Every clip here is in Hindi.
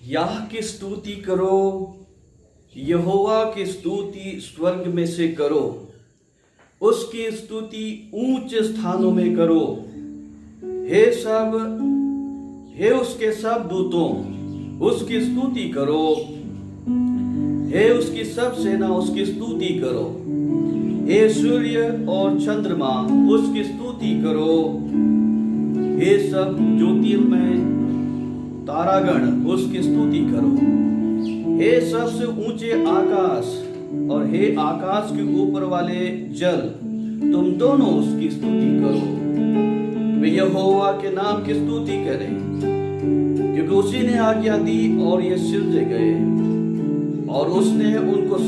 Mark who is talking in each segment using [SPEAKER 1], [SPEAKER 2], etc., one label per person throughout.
[SPEAKER 1] याह की स्तुति करो, यहोवा की स्तुति स्वर्ग में से करो, उसकी स्तुति ऊंचे स्थानों में करो। हे उसके सब दूतों, उसकी स्तुति करो। हे उसकी सब सेना, उसकी स्तुति करो। हे सूर्य और चंद्रमा, उसकी स्तुति करो। हे सब ज्योतिर्मय तारागण, उसकी स्तुति करो। हे सबसे ऊंचे आकाश और हे आकाश के ऊपर वाले जल, तुम दोनों उसकी स्तुति करो। वे यहोवा के नाम की स्तुति करें, क्योंकि उसी ने आज्ञा दी और ये सिरजे गए, और उसने उनको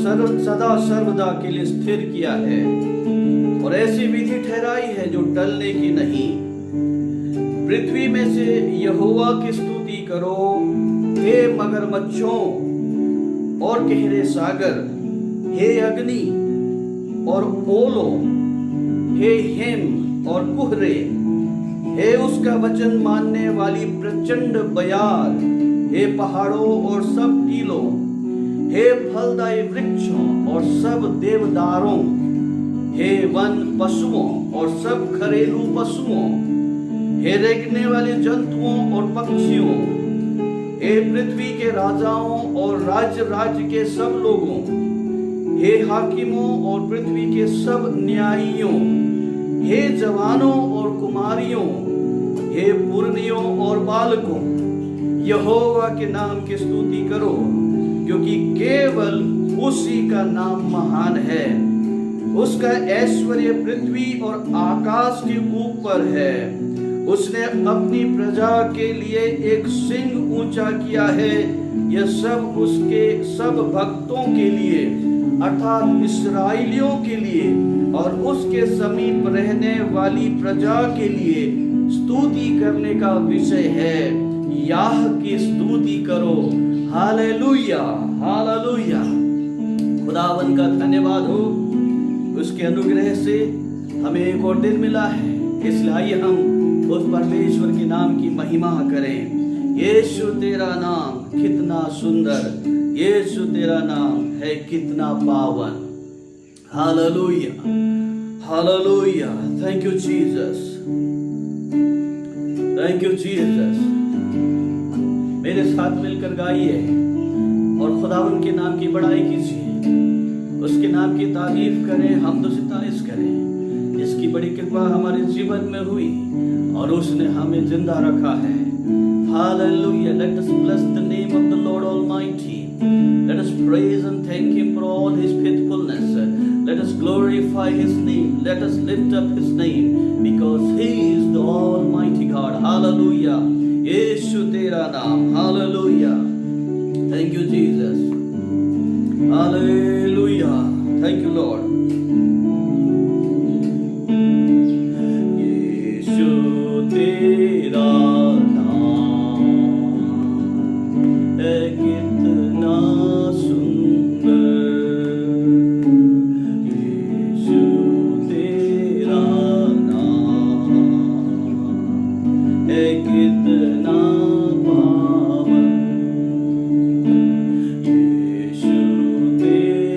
[SPEAKER 1] सदा सर्वदा के लिए स्थिर किया है, और ऐसी विधि ठहराई है जो टलने की नहीं। पृथ्वी में से यहोवा की स्तुति करो, हे मगरमच्छों और गहरे सागर, हे अग्नि और ओलों, हे हिम और कुहरे, हे उसका वचन मानने वाली प्रचंड बयार, हे पहाड़ों और सब टीलों, हे फलदायी वृक्षों और सब देवदारों, हे वन पशुओं और सब घरेलू पशुओं, हे रेंगने वाले जंतुओं और पक्षियों, हे पृथ्वी के राजाओं और राज्य के सब लोगों, हे हाकिमों और पृथ्वी के सब न्यायियों, हे जवानों और कुमारियों, हे पुरनियों और बालकों, यहोवा के नाम की स्तुति करो, क्योंकि केवल उसी का नाम महान है। उसका ऐश्वर्य पृथ्वी और आकाश के ऊपर है। उसने अपनी प्रजा के लिए एक सिंह ऊंचा किया है। यह सब उसके सब भक्तों के लिए, अर्थात इस्राएलियों के लिए और उसके समीप रहने वाली प्रजा के लिए स्तुति करने का विषय है। याह की स्तुति करो। Hallelujah, hallelujah. खुदावन का धन्यवाद हो, उसके अनुग्रह से हमें एक और दिन मिला है, इसलिए आइए हम उस परमेश्वर के नाम की महिमा करें। यीशु तेरा नाम कितना सुंदर, यीशु तेरा नाम है कितना पावन। Hallelujah, hallelujah. Thank you Jesus, thank you Jesus. मेरे साथ मिलकर गाइए और खुदावन के नाम की बड़ाई कीजिए, उसके नाम की तारीफ करें, हमद व सितारिश करें। इसकी बड़ी कृपा हमारे जीवन में हुई और उसने हमें जिंदा रखा है। Hallelujah. Let us bless the name of the Lord Almighty. Let us praise and thank Him for all His faithfulness. Let us glorify His name. Let us lift up His name because He is the Almighty God. Hallelujah. यीशु तेरा नाम। Hallelujah. Thank you Jesus. Hallelujah. Thank you Lord. तेरा नाम है कितना सुंदर, यीशु तेरा नाम है कितना पावन, यीशु तेरा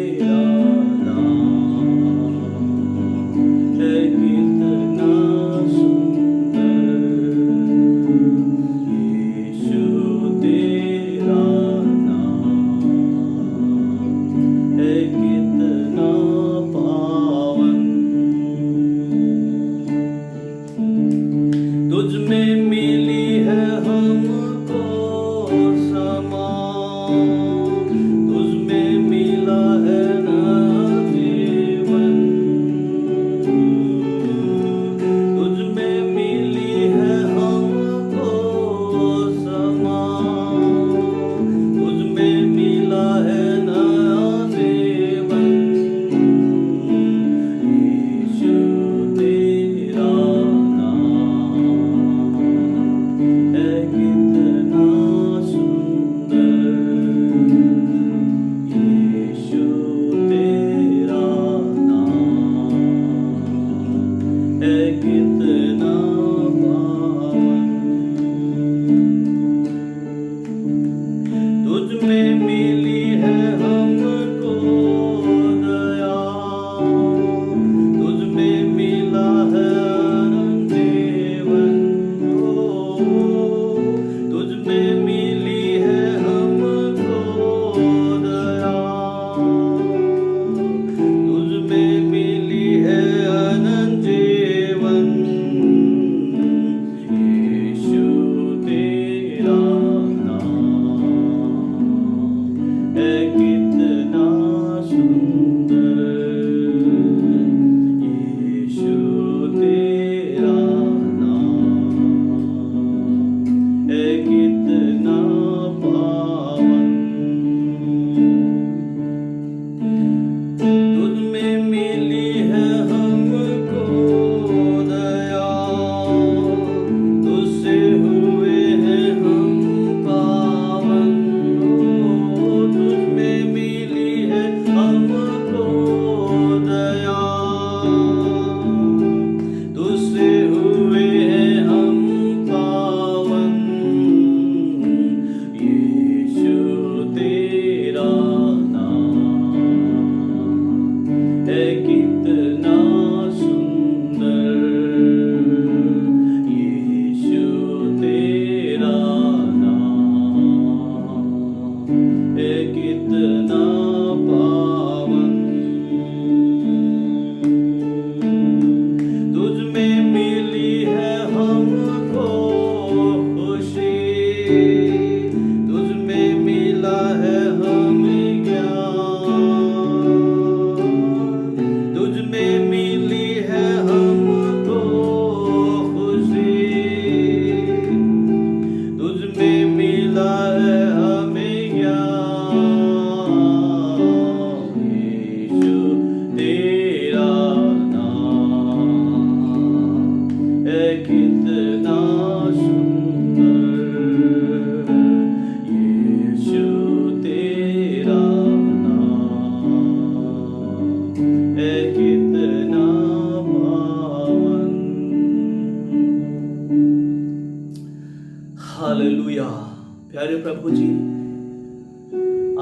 [SPEAKER 1] प्रभु जी,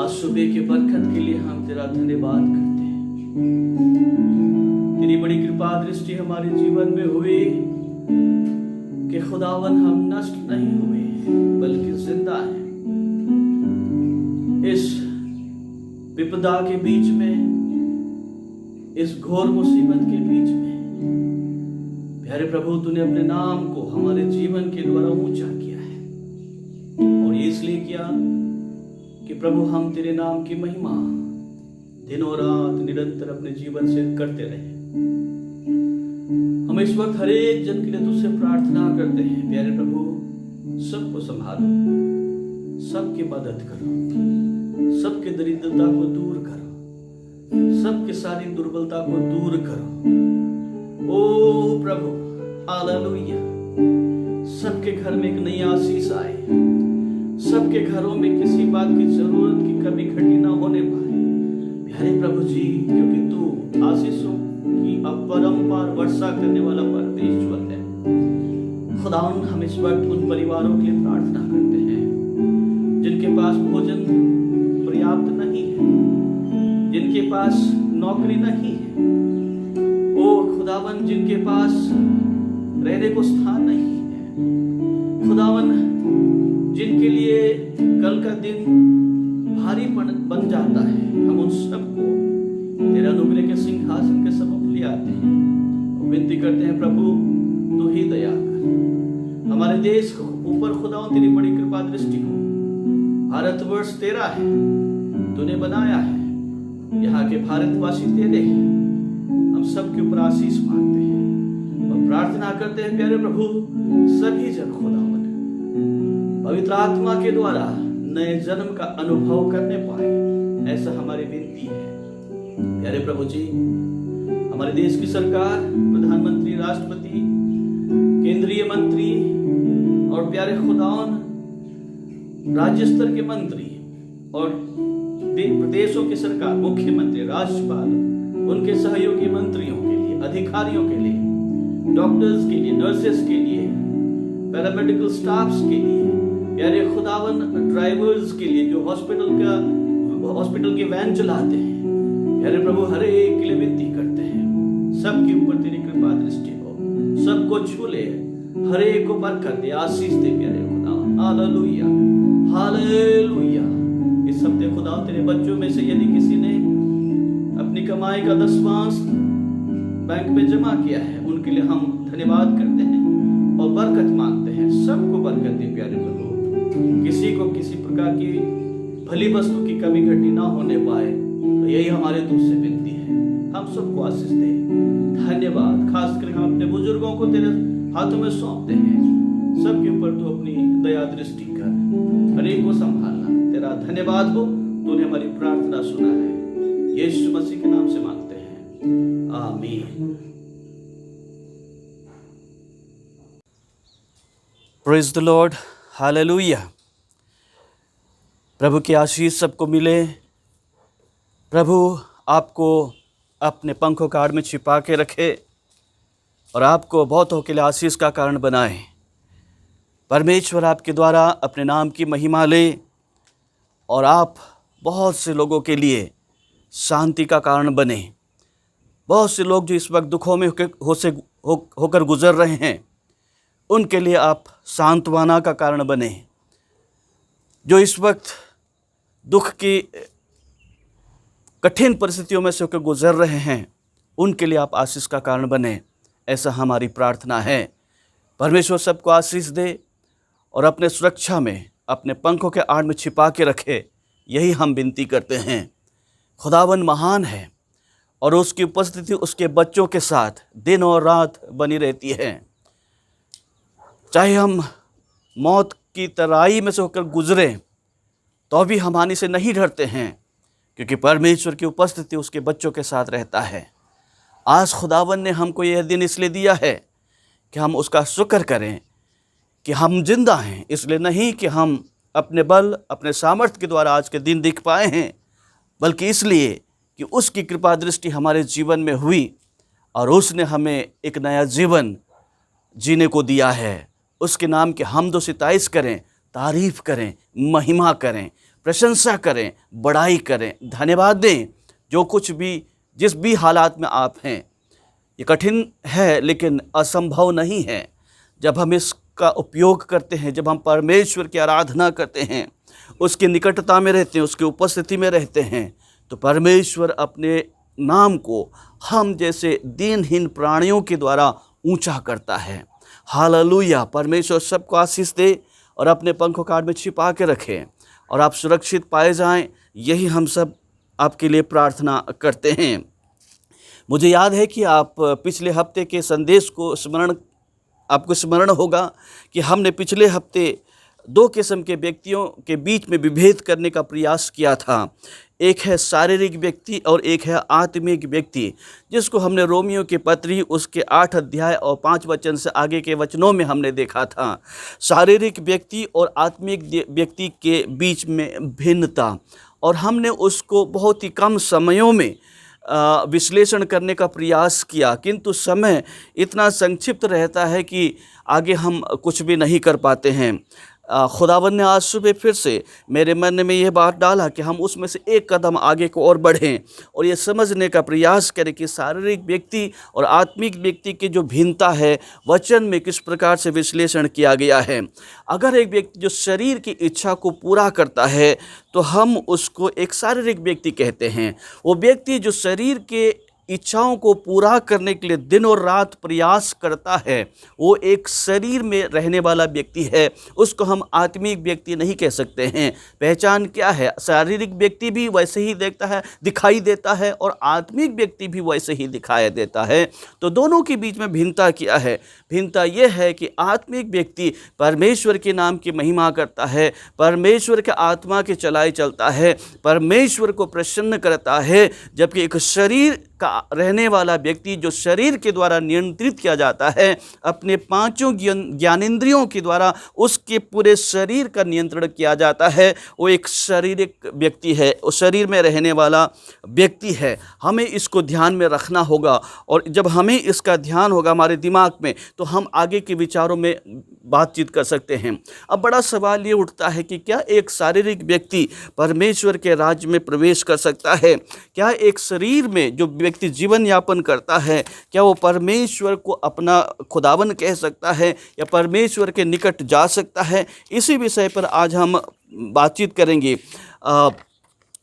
[SPEAKER 1] आज सुबह के बरकत के लिए हम तेरा धन्यवाद करते हैं। तेरी बड़ी कृपा दृष्टि हमारे जीवन में हुई कि खुदावन हम नष्ट नहीं हुए बल्कि जिंदा हैं। इस विपदा के बीच में, इस घोर मुसीबत के बीच में प्यारे प्रभु, तूने अपने नाम को हमारे जीवन के द्वारा ऊंचा किया है। और ये इसलिए किया कि प्रभु हम तेरे नाम की महिमा दिनों रात निरंतर अपने जीवन से करते रहे। हम इस वक्त हर एक जन के लिए तुझसे प्रार्थना करते हैं प्यारे प्रभु, सबको संभालो, सबकी मदद करो, सबके दरिद्रता को दूर करो, सबकी सारी दुर्बलता को दूर करो। ओ प्रभु, हालेलुया। सबके घर में एक नई आशीष आए, सबके घरों में किसी बात की जरूरत की कमी घटी ना होने पाए प्यारे प्रभु जी, क्योंकि तू आशीषों की अपरंपार वर्षा करने वाला परमेश्वर है। खुदावन, हम इस वक्त उन परिवारों के लिए प्रार्थना करते हैं जिनके पास भोजन पर्याप्त नहीं है, जिनके पास नौकरी नहीं है, ओ खुदावन, जिनके पास रहने को स्थान नहीं है, खुदावन, जिनके लिए कल का दिन भारी बन जाता है, हम उन सबको तेरे अनुग्रह के सिंहासन के सम्मुख ले आते हैं और विनती करते हैं प्रभु, तू ही दया कर। हमारे देश ऊपर खुदावन तेरी बड़ी कृपा दृष्टि हो। भारतवर्ष तेरा है, तूने बनाया है, यहाँ के भारतवासी तेरे हैं। हम सबके ऊपर आशीष मांगते हैं और प्रार्थना करते हैं प्यारे प्रभु, सभी जन खुदावन पवित्र आत्मा के द्वारा नए जन्म का अनुभव करने पाए, ऐसा हमारी विनती है प्यारे प्रभु जी। हमारे देश की सरकार, प्रधानमंत्री, राष्ट्रपति, केंद्रीय मंत्री और प्यारे खुदावन राज्य स्तर के मंत्री और प्रदेशों की सरकार, मुख्यमंत्री, राज्यपाल, उनके सहयोगी मंत्रियों के लिए, अधिकारियों के लिए, डॉक्टर्स के लिए, नर्सेस के लिए, पैरामेडिकल स्टाफ्स के लिए, प्यारे खुदावन ड्राइवर्स के लिए जो हॉस्पिटल की वैन चलाते हैं, प्यारे प्रभु हर एक के लिए विनती करते हैं, सबके ऊपर तेरी कृपा दृष्टि हो, सबको छू ले, हर एक को बरकत दे, आशीष दे प्यारे खुदावन। Hallelujah, hallelujah. इस हफ्ते खुदा तेरे बच्चों में से यदि किसी ने अपनी कमाई का 10वां बैंक में जमा किया है, उनके लिए हम धन्यवाद करते हैं और बरकत मांगते हैं। सबको बरकत दे प्यारे प्रभु, किसी को किसी प्रकार की भली वस्तु की कमी घटी ना होने पाए, तो यही हमारे तुझसे विनती है। हम सबको आशीष दे, धन्यवाद। खास करके हम अपने बुजुर्गों को तेरे हाथों में सौंपते हैं, सबके ऊपर तू अपनी दया दृष्टि कर, हर एक को संभालना। तेरा धन्यवाद हो, तूने हमारी प्रार्थना सुना है, यीशु मसीह के नाम से मांगते हैं, आमीन। Praise the lord, hallelujah. प्रभु की आशीष सबको मिले। प्रभु आपको अपने पंखों की आड़ में छिपा के रखे और आपको बहुतों के लिए आशीष का कारण बनाए। परमेश्वर आपके द्वारा अपने नाम की महिमा ले और आप बहुत से लोगों के लिए शांति का कारण बने। बहुत से लोग जो इस वक्त दुखों में होकर गुजर रहे हैं, उनके लिए आप सांत्वना का कारण बने। जो इस वक्त दुख की कठिन परिस्थितियों में से होकर गुजर रहे हैं, उनके लिए आप आशीष का कारण बने, ऐसा हमारी प्रार्थना है। परमेश्वर सबको आशीष दे और अपने सुरक्षा में अपने पंखों के आड़ में छिपा के रखे, यही हम विनती करते हैं। खुदावन महान है और उसकी उपस्थिति उसके बच्चों के साथ दिन और रात बनी रहती है। चाहे हम मौत की तराई में से होकर गुजरें तो भी हम हानि से नहीं डरते हैं, क्योंकि परमेश्वर की उपस्थिति उसके बच्चों के साथ रहता है। आज खुदावन ने हमको यह दिन इसलिए दिया है कि हम उसका शुक्र करें कि हम जिंदा हैं, इसलिए नहीं कि हम अपने बल अपने सामर्थ्य के द्वारा आज के दिन दिख पाए हैं, बल्कि इसलिए कि उसकी कृपा दृष्टि हमारे जीवन में हुई और उसने हमें एक नया जीवन जीने को दिया है। उसके नाम की हमदो सिताइश करें, तारीफ करें, महिमा करें, प्रशंसा करें, बड़ाई करें, धन्यवाद दें। जो कुछ भी, जिस भी हालात में आप हैं, ये कठिन है लेकिन असंभव नहीं है। जब हम इसका उपयोग करते हैं, जब हम परमेश्वर की आराधना करते हैं, उसकी निकटता में रहते हैं, उसकी उपस्थिति में रहते हैं, तो परमेश्वर अपने नाम को हम जैसे दीनहीन प्राणियों के द्वारा ऊंचा करता है। हालेलुया। परमेश्वर सबको आशीष दे और अपने पंखों काट में छिपा के रखे और आप सुरक्षित पाए जाएं, यही हम सब आपके लिए प्रार्थना करते हैं। मुझे याद है कि आप पिछले हफ्ते के संदेश को आपको स्मरण होगा कि हमने पिछले हफ्ते दो किस्म के व्यक्तियों के बीच में विभेद करने का प्रयास किया था। एक है शारीरिक व्यक्ति और एक है आत्मिक व्यक्ति, जिसको हमने रोमियो की पत्री उसके 8 अध्याय और 5 वचन से आगे के वचनों में हमने देखा था। शारीरिक व्यक्ति और आत्मिक व्यक्ति के बीच में भिन्नता, और हमने उसको बहुत ही कम समयों में विश्लेषण करने का प्रयास किया, किंतु समय इतना संक्षिप्त रहता है कि आगे हम कुछ भी नहीं कर पाते हैं। खुदावंद ने आज सुबह फिर से मेरे मन में यह बात डाला कि हम उसमें से एक कदम आगे को और बढ़ें और ये समझने का प्रयास करें कि शारीरिक व्यक्ति और आत्मिक व्यक्ति की जो भिन्नता है, वचन में किस प्रकार से विश्लेषण किया गया है। अगर एक व्यक्ति जो शरीर की इच्छा को पूरा करता है तो हम उसको एक शारीरिक व्यक्ति कहते हैं। वो व्यक्ति जो शरीर के इच्छाओं को पूरा करने के लिए दिन और रात प्रयास करता है, वो एक शरीर में रहने वाला व्यक्ति है, उसको हम आत्मिक व्यक्ति नहीं कह सकते हैं। पहचान क्या है? शारीरिक व्यक्ति भी वैसे ही दिखाई देता है और आत्मिक व्यक्ति भी वैसे ही दिखाई देता है। तो दोनों के बीच में भिन्नता क्या है? भिन्नता यह है कि आत्मिक व्यक्ति परमेश्वर के नाम की महिमा करता है, परमेश्वर के आत्मा के चलाए चलता है, परमेश्वर को प्रसन्न करता है, जबकि एक शरीर का रहने वाला व्यक्ति जो शरीर के द्वारा नियंत्रित किया जाता है, अपने पांचों ज्ञानेंद्रियों के द्वारा उसके पूरे शरीर का नियंत्रण किया जाता है, वो एक शारीरिक व्यक्ति है, वो शरीर में रहने वाला व्यक्ति है। हमें इसको ध्यान में रखना होगा, और जब हमें इसका ध्यान होगा हमारे दिमाग में, तो हम आगे के विचारों में बातचीत कर सकते हैं। अब बड़ा सवाल ये उठता है कि क्या एक शारीरिक व्यक्ति परमेश्वर के राज्य में प्रवेश कर सकता है? क्या एक शरीर में जो व्यक्ति जीवन यापन करता है, क्या वो परमेश्वर को अपना खुदावन कह सकता है या परमेश्वर के निकट जा सकता है? इसी विषय पर आज हम बातचीत करेंगे,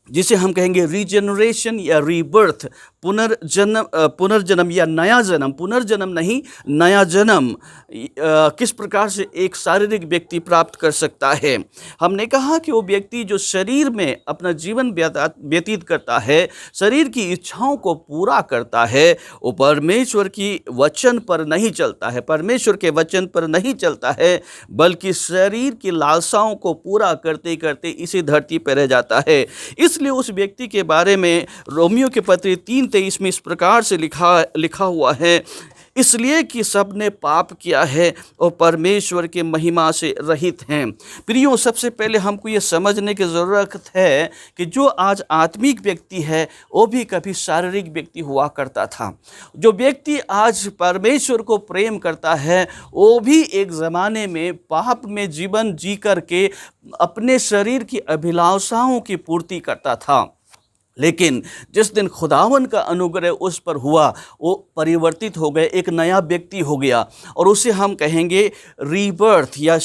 [SPEAKER 1] जिसे हम कहेंगे रीजनरेशन या रीबर्थ, पुनर्जन्म या नया जन्म। पुनर्जन्म नहीं, नया जन्म किस प्रकार से एक शारीरिक व्यक्ति प्राप्त कर सकता है। हमने कहा कि वो व्यक्ति जो शरीर में अपना जीवन व्यतीत करता है, शरीर की इच्छाओं को पूरा करता है, वो परमेश्वर की वचन पर नहीं चलता है, परमेश्वर के वचन पर नहीं चलता है, बल्कि शरीर की लालसाओं को पूरा करते करते इसी धरती पर रह जाता है। इसलिए उस व्यक्ति के बारे में रोमियो के पत्री 3:23 में इस प्रकार से लिखा हुआ है, इसलिए कि सबने पाप किया है और परमेश्वर के महिमा से रहित हैं। प्रियो, सबसे पहले हमको ये समझने की ज़रूरत है कि जो आज आत्मिक व्यक्ति है वो भी कभी शारीरिक व्यक्ति हुआ करता था। जो व्यक्ति आज परमेश्वर को प्रेम करता है वो भी एक ज़माने में पाप में जीवन जी करके अपने शरीर की अभिलाषाओं की पूर्ति करता था, लेकिन जिस दिन खुदावन का अनुग्रह उस पर हुआ वो परिवर्तित हो गए, एक नया व्यक्ति हो गया, और उसे हम कहेंगे रीबर्थ या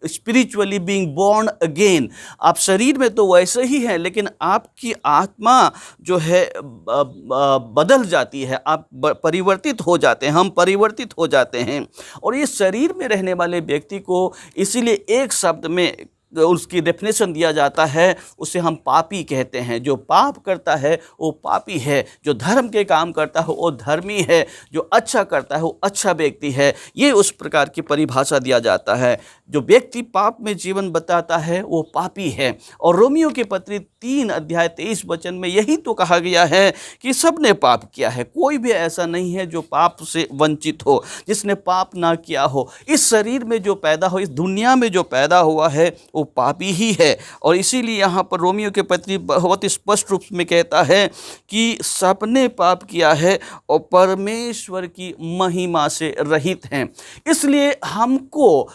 [SPEAKER 1] स्पिरिचुअली बीइंग बोर्न अगेन। आप शरीर में तो वैसे ही हैं, लेकिन आपकी आत्मा जो है बदल जाती है, आप परिवर्तित हो जाते हैं, हम परिवर्तित हो जाते हैं। और ये शरीर में रहने वाले व्यक्ति को इसीलिए एक शब्द में उसकी डेफिनेशन दिया जाता है, उसे हम पापी कहते हैं। जो पाप करता है वो पापी है, जो धर्म के काम करता है वो धर्मी है, जो अच्छा करता है वो अच्छा व्यक्ति है। ये उस प्रकार की परिभाषा दिया जाता है। जो व्यक्ति पाप में जीवन बताता है वो पापी है। और रोमियो के पत्री 3:23 में यही तो कहा गया है कि सबने पाप किया है, कोई भी ऐसा नहीं है जो पाप से वंचित हो, जिसने पाप ना किया हो। इस शरीर में जो पैदा हो, इस दुनिया में जो पैदा हुआ है वो पापी ही है। और इसीलिए यहाँ पर रोमियो के पत्री बहुत स्पष्ट रूप में कहता है कि सबने पाप किया है और परमेश्वर की महिमा से रहित हैं। इसलिए हमको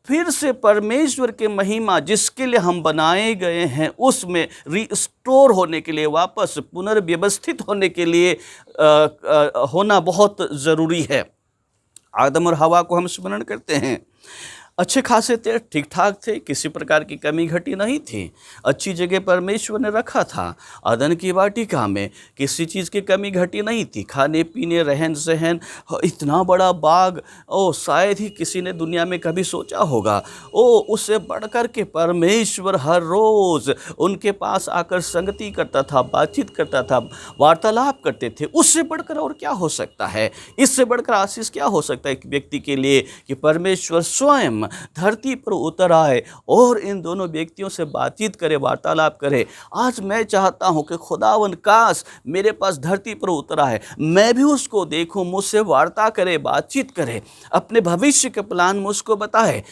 [SPEAKER 1] फिर से परमेश्वर के महिमा जिसके लिए हम बनाए गए हैं उसमें रिस्टोर होने के लिए, वापस पुनर्व्यवस्थित होने के लिए होना बहुत ज़रूरी है। आदम और हवा को हम स्मरण करते हैं, अच्छे खासे थे, ठीक ठाक थे, किसी प्रकार की कमी घटी नहीं थी, अच्छी जगह परमेश्वर ने रखा था। अदन की वाटिका में किसी चीज़ की कमी घटी नहीं थी, खाने पीने, रहन सहन, इतना बड़ा बाग, शायद ही किसी ने दुनिया में कभी सोचा होगा। उससे बढ़कर के परमेश्वर हर रोज़ उनके पास आकर संगति करता था, बातचीत करता था, वार्तालाप करते थे। उससे बढ़कर और क्या हो सकता है? इससे बढ़कर आशीष क्या हो सकता है एक व्यक्ति के लिए कि परमेश्वर स्वयं धरती पर उतर आए और इन दोनों व्यक्तियों से बातचीत करे, वार्तालाप करे। आज मैं चाहता हूं कि खुदावन काश मेरे पास धरती पर उतरा है, मैं भी उसको देखूं, मुझसे वार्ता करे, बातचीत करे, अपने भविष्य के प्लान मुझको बताए।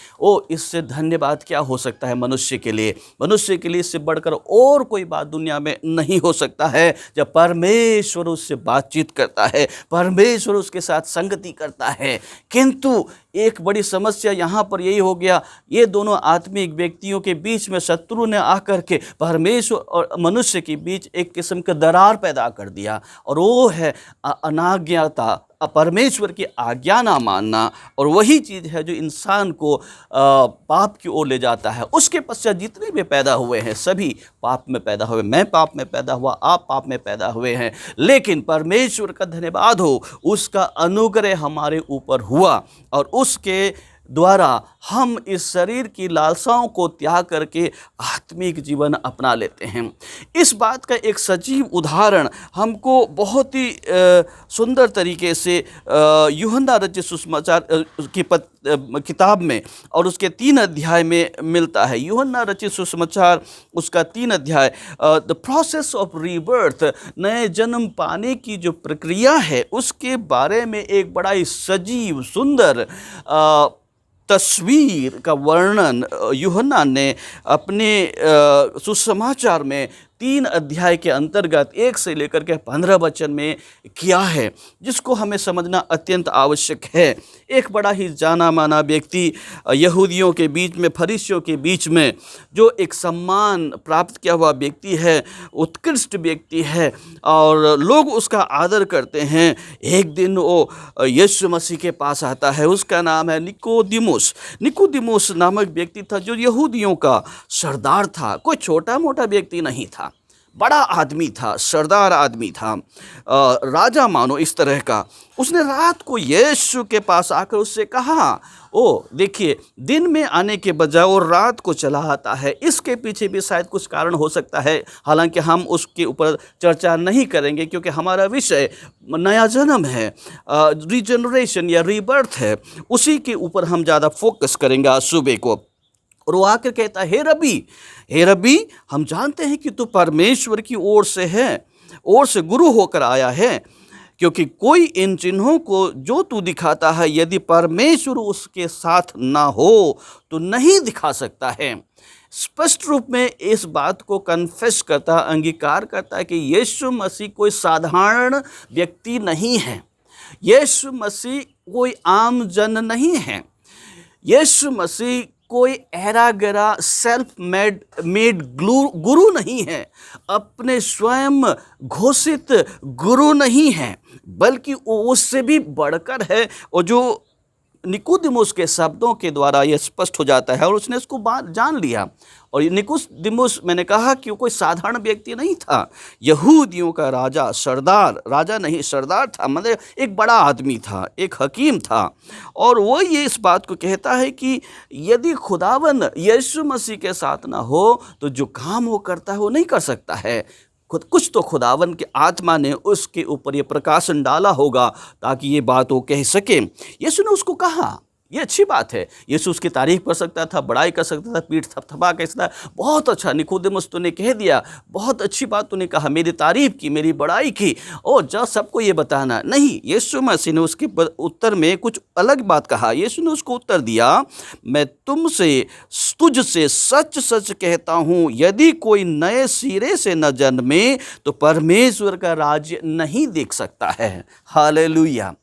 [SPEAKER 1] इससे धन्यवाद क्या हो सकता है मनुष्य के लिए? मनुष्य के लिए इससे बढ़कर और कोई बात दुनिया में नहीं हो सकता है जब परमेश्वर उससे बातचीत करता है, परमेश्वर उसके साथ संगति करता है। किंतु एक बड़ी समस्या यहाँ पर यही हो गया, ये दोनों आत्मिक व्यक्तियों के बीच में शत्रु ने आकर के परमेश्वर और मनुष्य के बीच एक किस्म का दरार पैदा कर दिया, और वो है अनाज्ञाता, परमेश्वर की आज्ञा ना मानना। और वही चीज़ है जो इंसान को पाप की ओर ले जाता है। उसके पश्चात जितने भी पैदा हुए हैं सभी पाप में पैदा हुए। मैं पाप में पैदा हुआ, आप पाप में पैदा हुए हैं, लेकिन परमेश्वर का धन्यवाद हो, उसका अनुग्रह हमारे ऊपर हुआ और उसके द्वारा हम इस शरीर की लालसाओं को त्याग करके आत्मिक जीवन अपना लेते हैं। इस बात का एक सजीव उदाहरण हमको बहुत ही सुंदर तरीके से यूहन्ना रचित सुसमाचार की किताब में और उसके 3 अध्याय में मिलता है। यूहन्ना रचित सुसमाचार उसका 3 अध्याय, द प्रोसेस ऑफ रीबर्थ, नए जन्म पाने की जो प्रक्रिया है उसके बारे में एक बड़ा ही सजीव सुंदर तस्वीर का वर्णन यूहन्ना ने अपने सुसमाचार में 3 अध्याय के अंतर्गत 1 से लेकर के 15 वचन में किया है, जिसको हमें समझना अत्यंत आवश्यक है। एक बड़ा ही जाना माना व्यक्ति यहूदियों के बीच में, फरीसियों के बीच में, जो एक सम्मान प्राप्त किया हुआ व्यक्ति है, उत्कृष्ट व्यक्ति है और लोग उसका आदर करते हैं। एक दिन वो यीशु मसीह के पास आता है, उसका नाम है निकोदिमुस। निकोदिमुस नामक व्यक्ति था जो यहूदियों का सरदार था, कोई छोटा मोटा व्यक्ति नहीं था, बड़ा आदमी था, सरदार आदमी था, राजा मानो इस तरह का। उसने रात को यीशु के पास आकर उससे कहा, देखिए, दिन में आने के बजाय वो रात को चला आता है। इसके पीछे भी शायद कुछ कारण हो सकता है, हालांकि हम उसके ऊपर चर्चा नहीं करेंगे क्योंकि हमारा विषय नया जन्म है, रीजनरेशन या रीबर्थ है, उसी के ऊपर हम ज़्यादा फोकस करेंगे आज सुबह को। और वो आकर कहता है, हे रबी, हम जानते हैं कि तू परमेश्वर की ओर से है, ओर से गुरु होकर आया है, क्योंकि कोई इन चिन्हों को जो तू दिखाता है यदि परमेश्वर उसके साथ ना हो तो नहीं दिखा सकता है। स्पष्ट रूप में इस बात को कन्फेस करता, अंगीकार करता है कि यीशु मसीह कोई साधारण व्यक्ति नहीं है, यीशु मसीह कोई आम जन नहीं है, यीशु मसीह कोई ऐरा गरा सेल्फ मेड गुरु नहीं है, अपने स्वयं घोषित गुरु नहीं है, बल्कि उससे भी बढ़कर है। और जो निकोदिमुस के शब्दों के द्वारा यह स्पष्ट हो जाता है और उसने इसको जान लिया। और निकोदिमुस, मैंने कहा कि वो कोई साधारण व्यक्ति नहीं था, यहूदियों का राजा, सरदार, राजा नहीं सरदार था, मतलब एक बड़ा आदमी था, एक हकीम था। और वो ये इस बात को कहता है कि यदि खुदावन यीशु मसीह के साथ ना हो तो जो काम वो करता है वो नहीं कर सकता है। कुछ तो खुदावन की आत्मा ने उसके ऊपर ये प्रकाशन डाला होगा ताकि ये बात वो कह सके। यीशु ने उसको कहा, ये अच्छी बात है। यीशु उसकी तारीफ कर सकता था, बड़ाई कर सकता था, पीठ थपथपा के सकता, बहुत अच्छा निकोदेमुस तूने कह दिया, बहुत अच्छी बात तूने कहा, मेरी तारीफ की, मेरी बड़ाई की, और जा सबको ये बताना। नहीं, यीशु मसीह ने उसके उत्तर में कुछ अलग बात कहा। यीशु ने उसको उत्तर दिया, मैं तुझसे सच सच कहता हूँ, यदि कोई नए सिरे से न जन्मे तो परमेश्वर का राज्य नहीं देख सकता है। Hallelujah,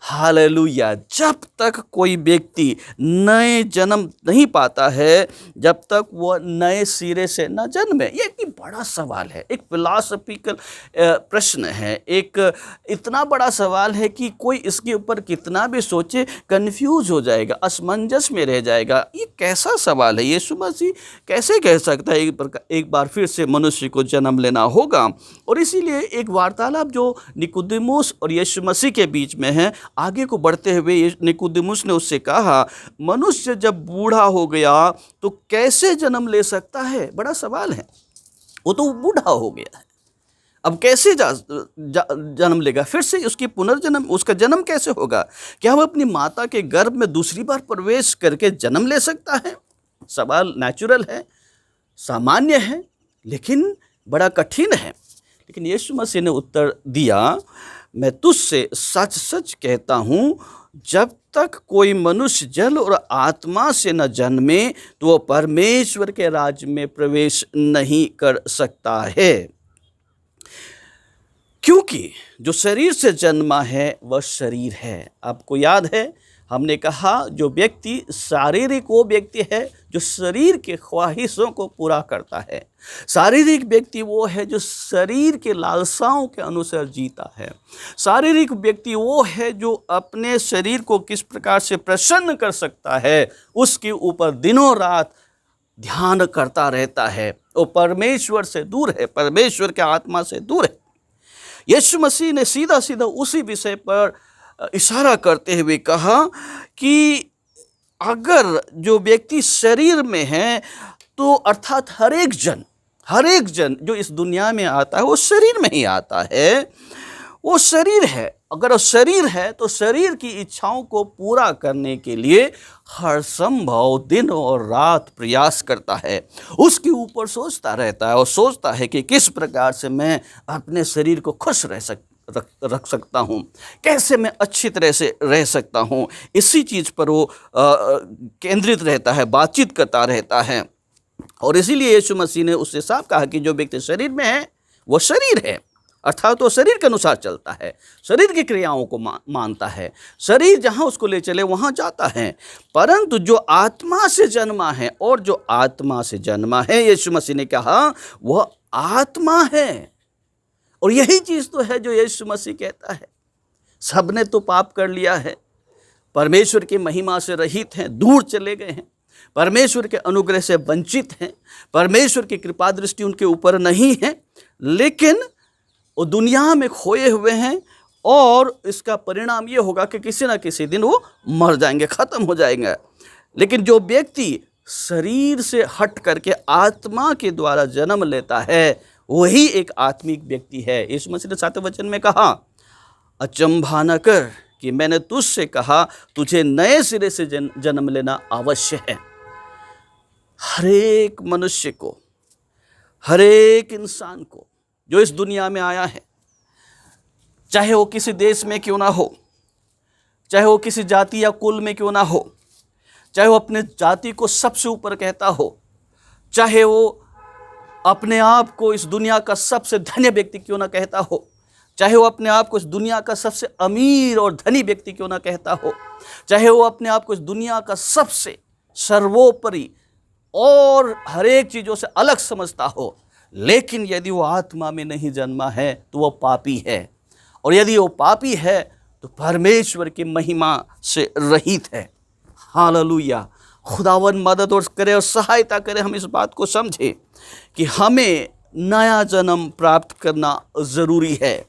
[SPEAKER 1] hallelujah. जब तक कोई व्यक्ति नए जन्म नहीं पाता है, जब तक वह नए सिरे से न जन्मे। ये एक बड़ा सवाल है, एक फिलॉसफिकल प्रश्न है, एक इतना बड़ा सवाल है कि कोई इसके ऊपर कितना भी सोचे कंफ्यूज हो जाएगा, असमंजस में रह जाएगा। ये कैसा सवाल है? यीशु मसीह कैसे कह सकता है एक बार फिर से मनुष्य को जन्म लेना होगा? और इसीलिए एक वार्तालाप जो निकोदेमुस और यीशु मसीह के बीच में है, आगे को बढ़ते हुए निकोदेमुस ने उससे कहा, मनुष्य जब बूढ़ा हो गया तो कैसे जन्म ले सकता है? बड़ा सवाल है। वो तो बूढ़ा हो गया है, अब कैसे जन्म लेगा? फिर से उसकी पुनर्जन्म, उसका जन्म कैसे होगा? क्या वह अपनी माता के गर्भ में दूसरी बार प्रवेश करके जन्म ले सकता है? सवाल नेचुरल है, सामान्य है, लेकिन बड़ा कठिन है। लेकिन यीशु मसीह ने उत्तर दिया, मैं तुझसे सच सच कहता हूँ, जब तक कोई मनुष्य जल और आत्मा से न जन्मे तो वह परमेश्वर के राज्य में प्रवेश नहीं कर सकता है। क्योंकि जो शरीर से जन्मा है वह शरीर है। आपको याद है, हमने कहा जो व्यक्ति शारीरिक वो व्यक्ति है जो शरीर के ख्वाहिशों को पूरा करता है। शारीरिक व्यक्ति वो है जो शरीर के लालसाओं के अनुसार जीता है। शारीरिक व्यक्ति वो है जो अपने शरीर को किस प्रकार से प्रसन्न कर सकता है, उसके ऊपर दिनों रात ध्यान करता रहता है। वो परमेश्वर से दूर है, परमेश्वर के आत्मा से दूर है। यीशु मसीह ने सीधा सीधा उसी विषय पर इशारा करते हुए कहा कि अगर जो व्यक्ति शरीर में है तो अर्थात हर एक जन जो इस दुनिया में आता है वो शरीर में ही आता है, वो शरीर है। अगर वो शरीर है तो शरीर की इच्छाओं को पूरा करने के लिए हर संभव दिन और रात प्रयास करता है, उसके ऊपर सोचता रहता है और सोचता है कि किस प्रकार से मैं अपने शरीर को खुश रख सकता हूँ, कैसे मैं अच्छी तरह से रह सकता हूँ। इसी चीज़ पर वो केंद्रित रहता है, बातचीत करता रहता है। और इसीलिए यीशु मसीह ने उससे साफ कहा कि जो व्यक्ति शरीर में है वो शरीर है, अर्थात वो शरीर के अनुसार चलता है, शरीर की क्रियाओं को मानता है, शरीर जहाँ उसको ले चले वहाँ जाता है। परंतु जो आत्मा से जन्मा है, और जो आत्मा से जन्मा है, यीशु मसीह ने कहा वह आत्मा है। और यही चीज़ तो है जो यीशु मसीह कहता है, सबने तो पाप कर लिया है, परमेश्वर की महिमा से रहित हैं, दूर चले गए हैं, परमेश्वर के अनुग्रह से वंचित हैं, परमेश्वर की कृपा दृष्टि उनके ऊपर नहीं है, लेकिन वो दुनिया में खोए हुए हैं। और इसका परिणाम ये होगा कि किसी न किसी दिन वो मर जाएंगे, ख़त्म हो जाएंगे। लेकिन जो व्यक्ति शरीर से हट करके आत्मा के द्वारा जन्म लेता है, वही एक आत्मिक व्यक्ति है। यीशु मसीह ने 7वें वचन में कहा, अचंभा न कर कि मैंने तुझसे कहा, तुझे नए सिरे से जन्म लेना आवश्यक है। हर एक मनुष्य को, हर एक इंसान को जो इस दुनिया में आया है, चाहे वो किसी देश में क्यों ना हो, चाहे वो किसी जाति या कुल में क्यों ना हो, चाहे वो अपने जाति को सबसे ऊपर कहता हो, चाहे वो अपने आप को इस दुनिया का सबसे धनी व्यक्ति क्यों ना कहता हो, चाहे वो अपने आप को इस दुनिया का सबसे अमीर और धनी व्यक्ति क्यों ना कहता हो, चाहे वो अपने आप को इस दुनिया का सबसे सर्वोपरि और हर एक चीज़ों से अलग समझता हो, लेकिन यदि वो आत्मा में नहीं जन्मा है तो वो पापी है। और यदि वो पापी है तो परमेश्वर की महिमा से रहित है। हालेलुया। खुदावन मदद और करे और सहायता करे, हम इस बात को समझें कि हमें नया जन्म प्राप्त करना ज़रूरी है।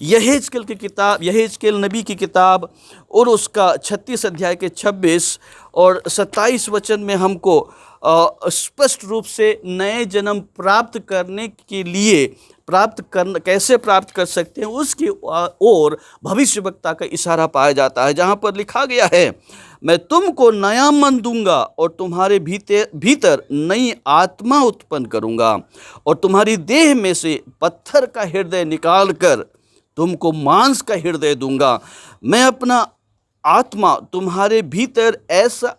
[SPEAKER 1] यहेजकेल की किताब, यहेजकेल नबी की किताब और उसका 36 अध्याय के 26 और 27 वचन में हमको स्पष्ट रूप से नए जन्म प्राप्त करने के लिए कैसे प्राप्त कर सकते हैं उसकी ओर भविष्यवक्ता का इशारा पाया जाता है, जहाँ पर लिखा गया है, मैं तुमको नया मन दूंगा और तुम्हारे भीतर नई आत्मा उत्पन्न करूंगा और तुम्हारी देह में से पत्थर का हृदय निकालकर तुमको मांस का हृदय दूंगा। मैं अपना आत्मा तुम्हारे भीतर ऐसा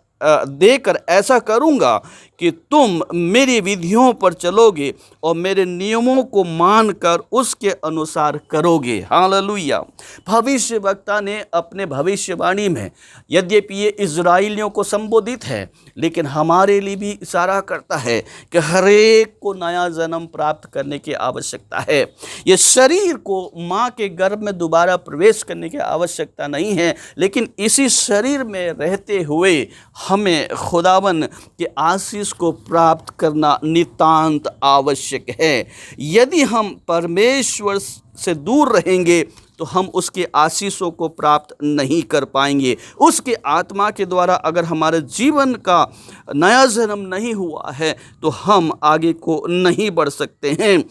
[SPEAKER 1] देकर ऐसा करूंगा कि तुम मेरी विधियों पर चलोगे और मेरे नियमों को मानकर उसके अनुसार करोगे। हालेलुया। भविष्यवक्ता ने अपने भविष्यवाणी में, यद्यपि ये इज़राइलियों को संबोधित है, लेकिन हमारे लिए भी इशारा करता है कि हर एक को नया जन्म प्राप्त करने की आवश्यकता है। ये शरीर को माँ के गर्भ में दोबारा प्रवेश करने की आवश्यकता नहीं है, लेकिन इसी शरीर में रहते हुए हमें खुदावन के आशीष को प्राप्त करना नितांत आवश्यक है। यदि हम परमेश्वर से दूर रहेंगे तो हम उसके आशीषों को प्राप्त नहीं कर पाएंगे। उसके आत्मा के द्वारा अगर हमारे जीवन का नया जन्म नहीं हुआ है तो हम आगे को नहीं बढ़ सकते हैं।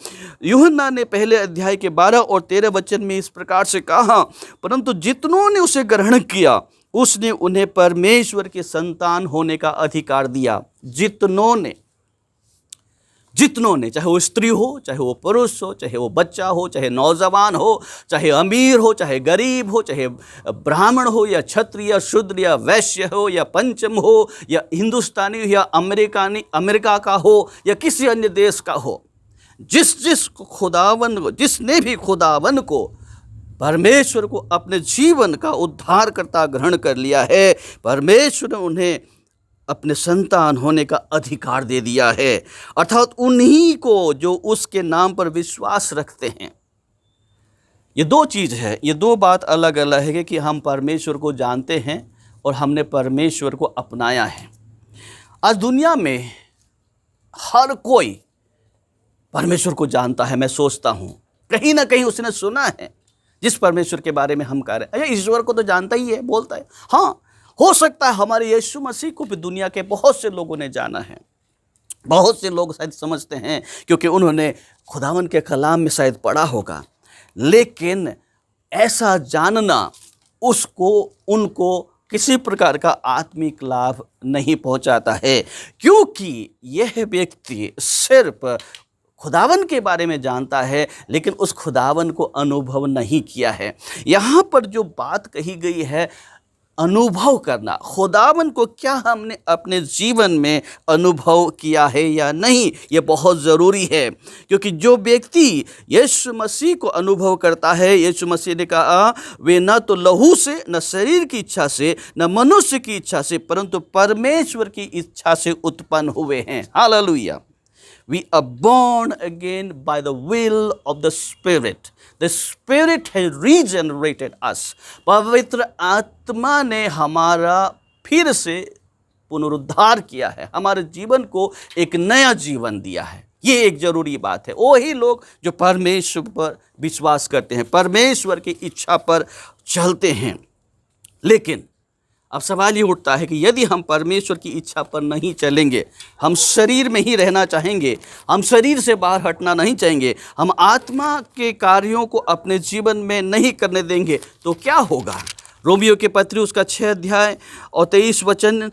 [SPEAKER 1] यूहन्ना ने पहले अध्याय के 12 और 13 वचन में इस प्रकार से कहा, परंतु जितनों ने उसे ग्रहण किया उसने उन्हें परमेश्वर के संतान होने का अधिकार दिया। जितनों ने, चाहे वो स्त्री हो, चाहे वो पुरुष हो, चाहे वो बच्चा हो, चाहे नौजवान हो, चाहे अमीर हो, चाहे गरीब हो, चाहे ब्राह्मण हो या क्षत्रिय या शूद्र या वैश्य हो या पंचम हो या हिंदुस्तानी या अमेरिका का हो या किसी अन्य देश का हो, जिसने भी खुदावन को, परमेश्वर को अपने जीवन का उद्धारकर्ता ग्रहण कर लिया है, परमेश्वर ने उन्हें अपने संतान होने का अधिकार दे दिया है। अर्थात उन्हीं को जो उसके नाम पर विश्वास रखते हैं। ये दो चीज़ है, ये दो बात अलग अलग है कि हम परमेश्वर को जानते हैं और हमने परमेश्वर को अपनाया है। आज दुनिया में हर कोई परमेश्वर को जानता है। मैं सोचता हूँ कहीं ना कहीं उसने सुना है जिस परमेश्वर के बारे में हम कह रहे हैं। अरे ईश्वर को तो जानता ही है, बोलता है। हाँ, हो सकता है हमारे यीशु मसीह को भी दुनिया के बहुत से लोगों ने जाना है। बहुत से लोग शायद समझते हैं क्योंकि उन्होंने खुदावन के कलाम में शायद पढ़ा होगा, लेकिन ऐसा जानना उनको किसी प्रकार का आत्मिक लाभ नहीं पहुंचाता है, क्योंकि यह व्यक्ति सिर्फ खुदावन के बारे में जानता है लेकिन उस खुदावन को अनुभव नहीं किया है। यहाँ पर जो बात कही गई है, अनुभव करना, खुदावन को क्या हमने अपने जीवन में अनुभव किया है या नहीं, ये बहुत ज़रूरी है। क्योंकि जो व्यक्ति यीशु मसीह को अनुभव करता है, यीशु मसीह ने कहा, वे न तो लहू से, न शरीर की इच्छा से, न मनुष्य की इच्छा से, परंतु परमेश्वर की इच्छा से उत्पन्न हुए हैं। Hallelujah. We are born again by the will of the Spirit. The Spirit has regenerated us. पवित्र आत्मा ने हमारा फिर से पुनरुद्धार किया है, हमारे जीवन को एक नया जीवन दिया है। ये एक जरूरी बात है। वही लोग जो परमेश्वर पर विश्वास करते हैं, परमेश्वर की इच्छा पर चलते हैं। लेकिन अब सवाल ये उठता है कि यदि हम परमेश्वर की इच्छा पर नहीं चलेंगे, हम शरीर में ही रहना चाहेंगे, हम शरीर से बाहर हटना नहीं चाहेंगे, हम आत्मा के कार्यों को अपने जीवन में नहीं करने देंगे, तो क्या होगा? रोमियो के पत्री उसका 6 अध्याय और 23 वचन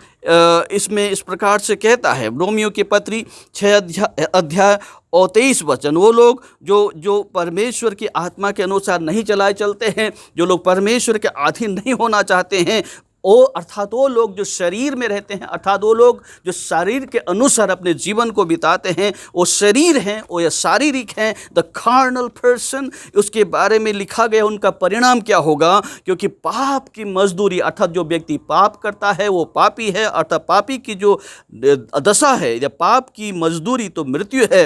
[SPEAKER 1] इसमें इस प्रकार से कहता है। रोमियो के पत्री 6 अध्याय और 23 वचन, वो लोग जो परमेश्वर की आत्मा के अनुसार नहीं चलते हैं, जो लोग परमेश्वर के अधीन नहीं होना चाहते हैं, अर्थात वो लोग जो शरीर में रहते हैं, अर्थात वो लोग जो शरीर के अनुसार अपने जीवन को बिताते हैं, वो शरीर हैं, वो या शारीरिक हैं। द कार्नल पर्सन, उसके बारे में लिखा गया उनका परिणाम क्या होगा, क्योंकि पाप की मजदूरी, अर्थात जो व्यक्ति पाप करता है वो पापी है, अर्थात पापी की जो दशा है या पाप की मजदूरी तो मृत्यु है,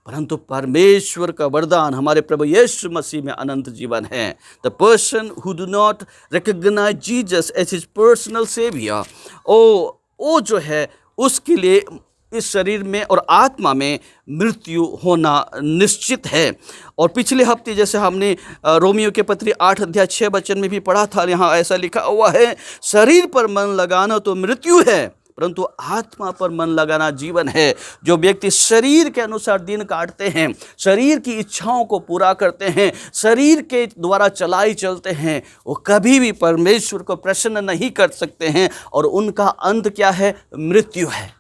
[SPEAKER 1] परंतु परमेश्वर का वरदान हमारे प्रभु यीशु मसीह में अनंत जीवन है। The person who do not recognize Jesus as his personal saviour, ओ जो है उसके लिए इस शरीर में और आत्मा में मृत्यु होना निश्चित है। और पिछले हफ्ते जैसे हमने रोमियो के पत्री 8 अध्याय 6 वचन में भी पढ़ा था, यहाँ ऐसा लिखा हुआ है, शरीर पर मन लगाना तो मृत्यु है, परंतु आत्मा पर मन लगाना जीवन है। जो व्यक्ति शरीर के अनुसार दिन काटते हैं, शरीर की इच्छाओं को पूरा करते हैं, शरीर के द्वारा चलाई चलते हैं, वो कभी भी परमेश्वर को प्रसन्न नहीं कर सकते हैं और उनका अंत क्या है? मृत्यु है,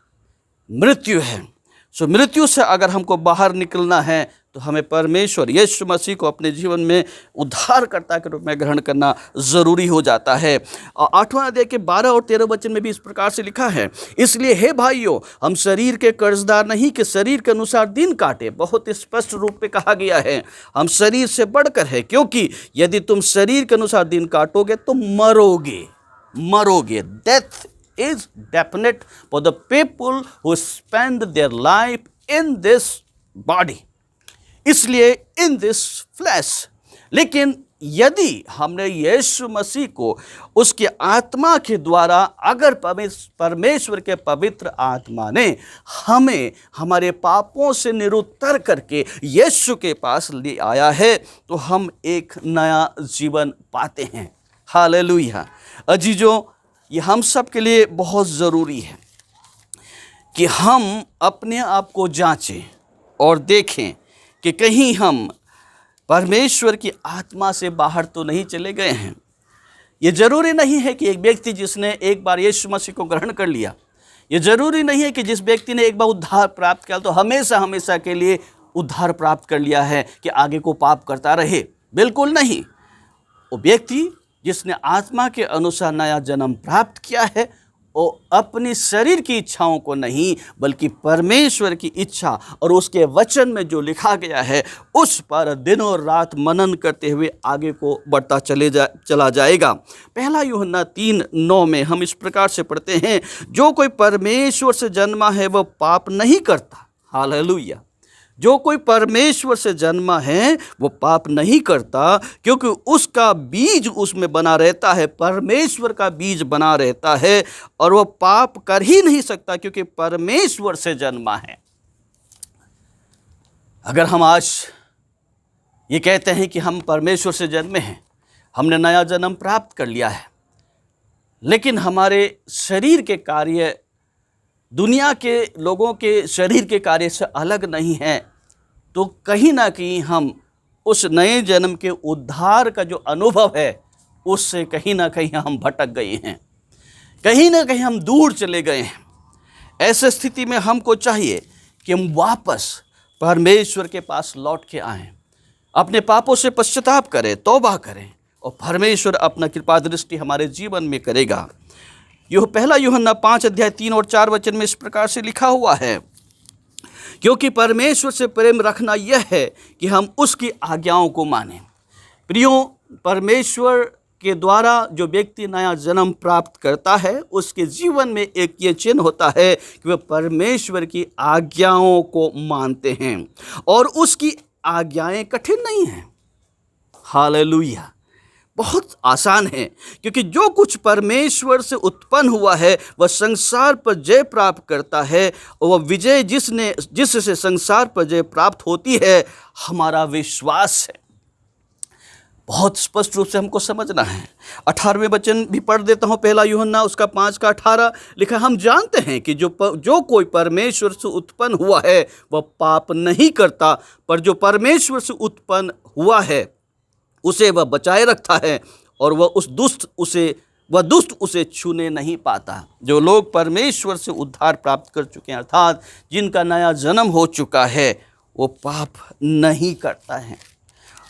[SPEAKER 1] मृत्यु है। सो मृत्यु से अगर हमको बाहर निकलना है तो हमें परमेश्वर यीशु मसीह को अपने जीवन में उद्धारकर्ता के रूप में ग्रहण करना ज़रूरी हो जाता है। 8वां अध्याय के 12 और 13 वचन में भी इस प्रकार से लिखा है, इसलिए हे भाइयों, हम शरीर के कर्जदार नहीं कि शरीर के अनुसार दिन काटे। बहुत स्पष्ट रूप में कहा गया है, हम शरीर से बढ़कर है, क्योंकि यदि तुम शरीर के अनुसार दिन काटोगे तो मरोगे, मरोगे। Death is definite for the people who spend their life in this body, इसलिए in this flesh। लेकिन यदि हमने यीशु मसीह को उसके आत्मा के द्वारा, अगर परमेश्वर के पवित्र आत्मा ने हमें हमारे पापों से निरुत्तर करके यीशु के पास ले आया है, तो हम एक नया जीवन पाते हैं। हालेलुया। अजीजों, ये हम सब के लिए बहुत ज़रूरी है कि हम अपने आप को जांचें और देखें कि कहीं हम परमेश्वर की आत्मा से बाहर तो नहीं चले गए हैं। ये ज़रूरी नहीं है कि एक व्यक्ति जिसने एक बार यीशु मसीह को ग्रहण कर लिया, ये ज़रूरी नहीं है कि जिस व्यक्ति ने एक बार उद्धार प्राप्त किया तो हमेशा हमेशा के लिए उद्धार प्राप्त कर लिया है कि आगे को पाप करता रहे। बिल्कुल नहीं। वो व्यक्ति जिसने आत्मा के अनुसार नया जन्म प्राप्त किया है, वो अपनी शरीर की इच्छाओं को नहीं बल्कि परमेश्वर की इच्छा और उसके वचन में जो लिखा गया है उस पर दिन और रात मनन करते हुए आगे को बढ़ता चला जाएगा। पहला यूहन्ना 3:9 में हम इस प्रकार से पढ़ते हैं, जो कोई परमेश्वर से जन्मा है वह पाप नहीं करता। हालेलुया। जो कोई परमेश्वर से जन्मा है वो पाप नहीं करता, क्योंकि उसका बीज उसमें बना रहता है, परमेश्वर का बीज बना रहता है, और वह पाप कर ही नहीं सकता क्योंकि परमेश्वर से जन्मा है। अगर हम आज ये कहते हैं कि हम परमेश्वर से जन्मे हैं, हमने नया जन्म प्राप्त कर लिया है, लेकिन हमारे शरीर के कार्य दुनिया के लोगों के शरीर के कार्य से अलग नहीं है, तो कहीं ना कहीं हम उस नए जन्म के उद्धार का जो अनुभव है उससे कहीं ना कहीं हम भटक गए हैं, कहीं ना कहीं हम दूर चले गए हैं। ऐसे स्थिति में हमको चाहिए कि हम वापस परमेश्वर के पास लौट के आएं, अपने पापों से पश्चाताप करें, तौबा करें, और परमेश्वर अपना कृपा दृष्टि हमारे जीवन में करेगा। यह पहला यूहन्ना 5:3 और 4 वचन में इस प्रकार से लिखा हुआ है, क्योंकि परमेश्वर से प्रेम रखना यह है कि हम उसकी आज्ञाओं को मानें। प्रियो, परमेश्वर के द्वारा जो व्यक्ति नया जन्म प्राप्त करता है उसके जीवन में एक ये चिन्ह होता है कि वह परमेश्वर की आज्ञाओं को मानते हैं, और उसकी आज्ञाएं कठिन नहीं हैं। हालेलुया। बहुत आसान है, क्योंकि जो कुछ परमेश्वर से उत्पन्न हुआ है वह संसार पर जय प्राप्त करता है, और वह विजय जिससे संसार पर जय प्राप्त होती है हमारा विश्वास है। बहुत स्पष्ट रूप से हमको समझना है। 18वें वचन भी पढ़ देता हूँ, पहला यूहन्ना उसका 5:18 लिखा, हम जानते हैं कि जो कोई परमेश्वर से उत्पन्न हुआ है वह पाप नहीं करता, पर जो परमेश्वर से उत्पन्न हुआ है उसे वह बचाए रखता है, और वह दुष्ट उसे छूने नहीं पाता। जो लोग परमेश्वर से उद्धार प्राप्त कर चुके हैं, अर्थात जिनका नया जन्म हो चुका है, वो पाप नहीं करता है,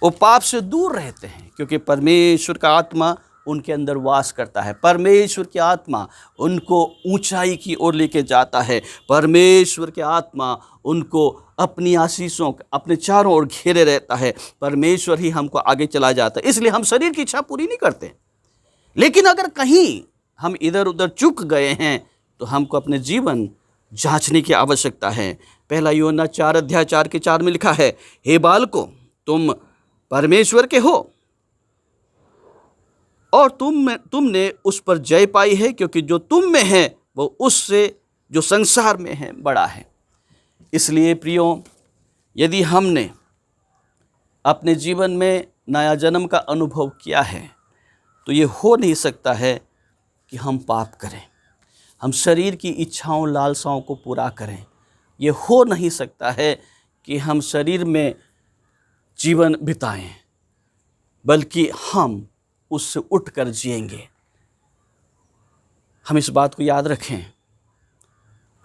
[SPEAKER 1] वो पाप से दूर रहते हैं, क्योंकि परमेश्वर का आत्मा उनके अंदर वास करता है। परमेश्वर की आत्मा उनको ऊंचाई की ओर लेके जाता है। परमेश्वर की आत्मा उनको अपनी आशीषों अपने चारों ओर घेरे रहता है। परमेश्वर ही हमको आगे चला जाता है। इसलिए हम शरीर की इच्छा पूरी नहीं करते, लेकिन अगर कहीं हम इधर उधर चूक गए हैं तो हमको अपने जीवन जांचने की आवश्यकता है। पहला यूहन्ना 4:4 में लिखा है, हे बालकों, तुम परमेश्वर के हो और तुमने उस पर जय पाई है, क्योंकि जो तुम में है वो उससे जो संसार में है बड़ा है। इसलिए प्रियो, यदि हमने अपने जीवन में नया जन्म का अनुभव किया है तो ये हो नहीं सकता है कि हम पाप करें। हम शरीर की इच्छाओं लालसाओं को पूरा करें। ये हो नहीं सकता है कि हम शरीर में जीवन बिताएं, बल्कि हम उससे उठकर जिएंगे। हम इस बात को याद रखें।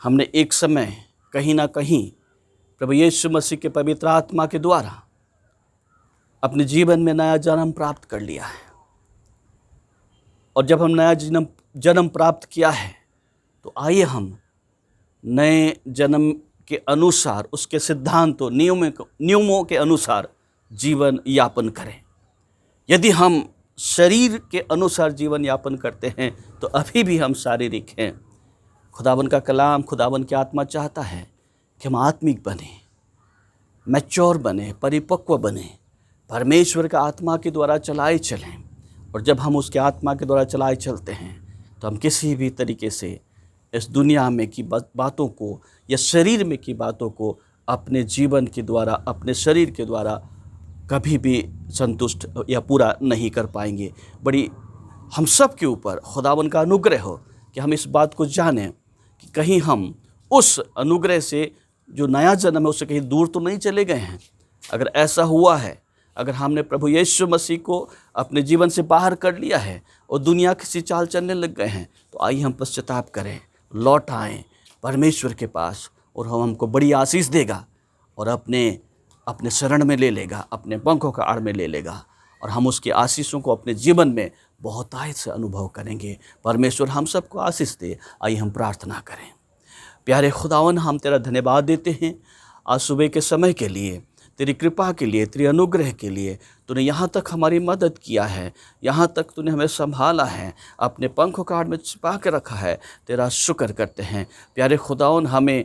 [SPEAKER 1] हमने एक समय कहीं ना कहीं प्रभु यीशु मसीह के पवित्र आत्मा के द्वारा अपने जीवन में नया जन्म प्राप्त कर लिया है। और जब हम नया जन्म प्राप्त किया है, तो आइए हम नए जन्म के अनुसार, उसके सिद्धांतों नियमों के अनुसार जीवन यापन करें। यदि हम शरीर के अनुसार जीवन यापन करते हैं तो अभी भी हम शारीरिक हैं। खुदावन का कलाम, खुदावन की आत्मा चाहता है कि हम आत्मिक बने, मैच्योर बने, परिपक्व बने, परमेश्वर का आत्मा के द्वारा चलाए चलें। और जब हम उसके आत्मा के द्वारा चलाए चलते हैं तो हम किसी भी तरीके से इस दुनिया में की बातों को या शरीर में की बातों को अपने जीवन के द्वारा, अपने शरीर के द्वारा कभी भी संतुष्ट या पूरा नहीं कर पाएंगे। बड़ी हम सब के ऊपर खुदावन का अनुग्रह हो कि हम इस बात को जानें कि कहीं हम उस अनुग्रह से, जो नया जन्म है, उससे कहीं दूर तो नहीं चले गए हैं। अगर ऐसा हुआ है, अगर हमने प्रभु यीशु मसीह को अपने जीवन से बाहर कर लिया है और दुनिया किसी चाल चलने लग गए हैं, तो आइए हम पश्चाताप करें, लौट आएँ परमेश्वर के पास, और हम हमको बड़ी आशीष देगा और अपने शरण में ले लेगा, अपने पंखों का आड़ में ले लेगा, और हम उसकी आशीषों को अपने जीवन में बहुतायत से अनुभव करेंगे। परमेश्वर हम सबको आशीष दे। आइए हम प्रार्थना करें। प्यारे खुदावन, हम तेरा धन्यवाद देते हैं आज सुबह के समय के लिए, तेरी कृपा के लिए, तेरी अनुग्रह के लिए। तूने यहाँ तक हमारी मदद किया है, यहाँ तक तूने हमें संभाला है, अपने पंखों का आड़ में छिपा के रखा है। तेरा शुक्र करते हैं। प्यारे खुदावन, हमें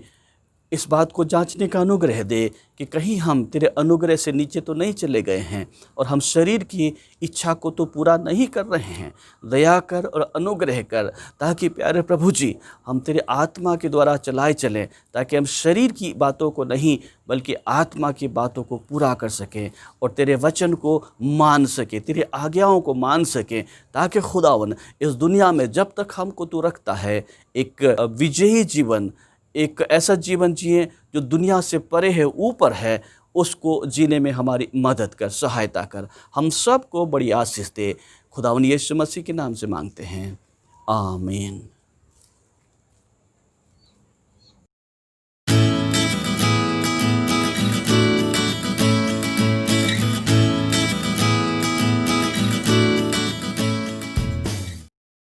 [SPEAKER 1] इस बात को जांचने का अनुग्रह दे कि कहीं हम तेरे अनुग्रह से नीचे तो नहीं चले गए हैं और हम शरीर की इच्छा को तो पूरा नहीं कर रहे हैं। दया कर और अनुग्रह कर, ताकि प्यारे प्रभु जी हम तेरे आत्मा के द्वारा चलाए चलें, ताकि हम शरीर की बातों को नहीं बल्कि आत्मा की बातों को पूरा कर सकें और तेरे वचन को मान सकें, तेरे आज्ञाओं को मान सकें, ताकि खुदावन इस दुनिया में जब तक हमको तू रखता है, एक विजयी जीवन, एक ऐसा जीवन जिए जो दुनिया से परे है, ऊपर है, उसको जीने में हमारी मदद कर, सहायता कर। हम सबको बड़ी आशीष दे। खुदावंद यीशु मसीह के नाम से मांगते हैं, आमीन।